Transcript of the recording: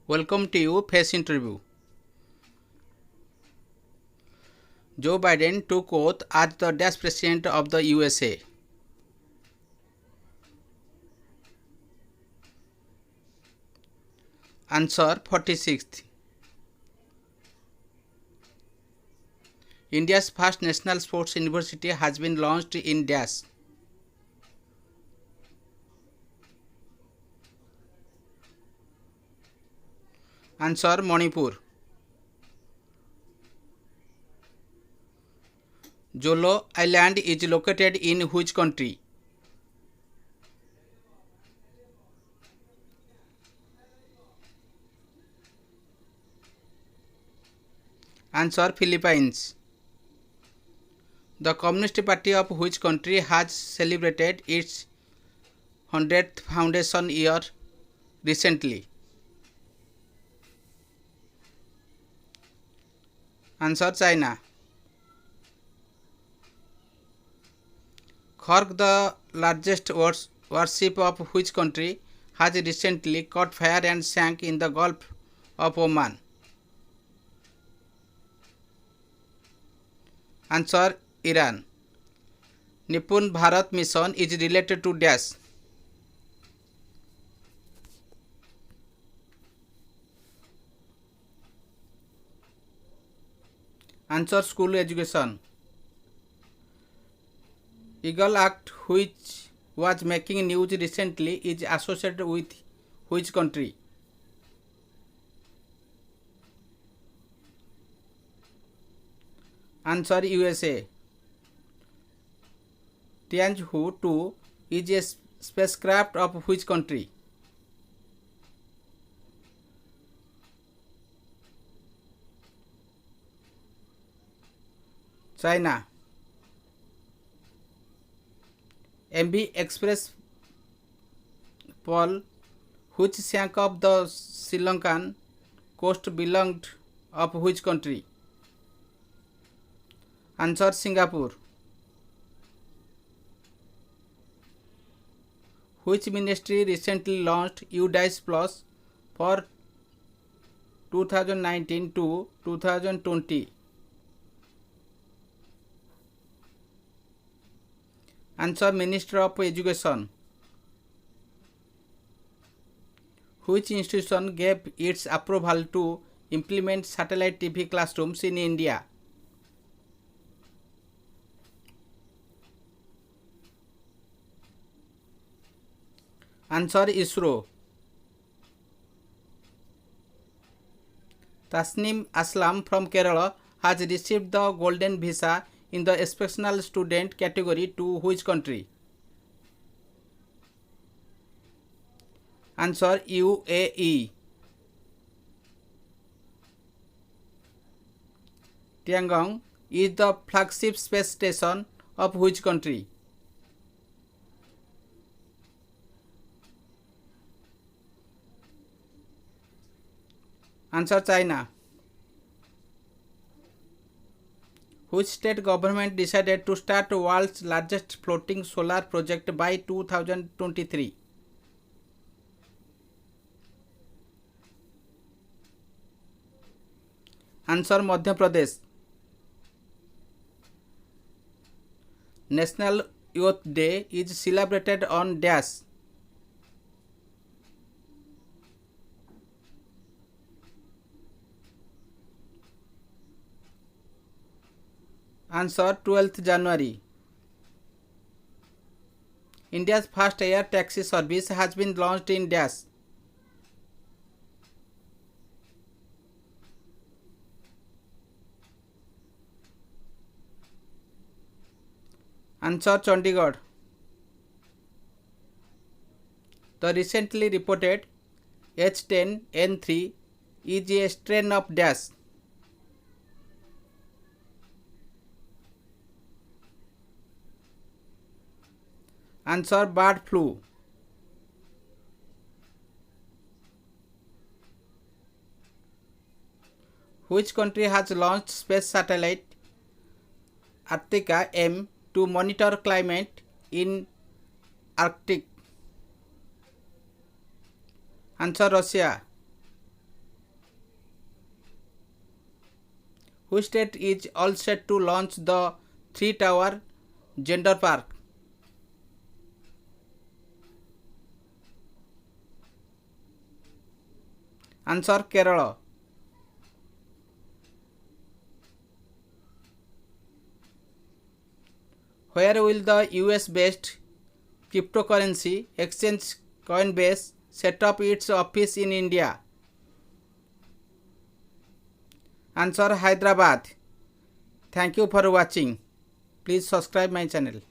Welcome to you face interview. Joe Biden took oath as the dash president of the USA. Answer 46th. India's first national sports university has been launched in dash. Answer Manipur. Jolo Island is located in which country? Answer Philippines. The Communist Party of which country has celebrated its 100th foundation year recently? Answer China. Khorg, the largest warship of which country, has recently caught fire and sank in the Gulf of Oman? Answer Iran. Nipun Bharat mission is related to dash. Answer school education. Eagle Act, which was making news recently, is associated with which country? Answer USA. Tianzhu 2 is a spacecraft of which country? China. MV Express Pearl, which sank off the Sri Lankan coast, belonged of which country? Answer Singapore. Which ministry recently launched UDICE Plus for 2019 to 2020? Answer Minister of Education. Which institution gave its approval to implement satellite TV classrooms in India? Answer ISRO. Tasnim Aslam from Kerala has received the Golden Visa in the exceptional student category to which country? Answer UAE. Tiangong is the flagship space station of which country? Answer China. Which state government decided to start world's largest floating solar project by 2023? Answer Madhya Pradesh. National Youth Day is celebrated on dash. Answer 12th January. India's first air taxi service has been launched in dash. Answer Chandigarh. The recently reported H10N3 is a strain of dash. Answer bird flu. Which country has launched space satellite Arctica M to monitor climate in Arctic? Answer Russia. Which state is all set to launch the 3-tower gender park? Answer Kerala. Where will the US based cryptocurrency exchange Coinbase set up its office in India? Answer Hyderabad. Thank you for watching. Please subscribe my channel.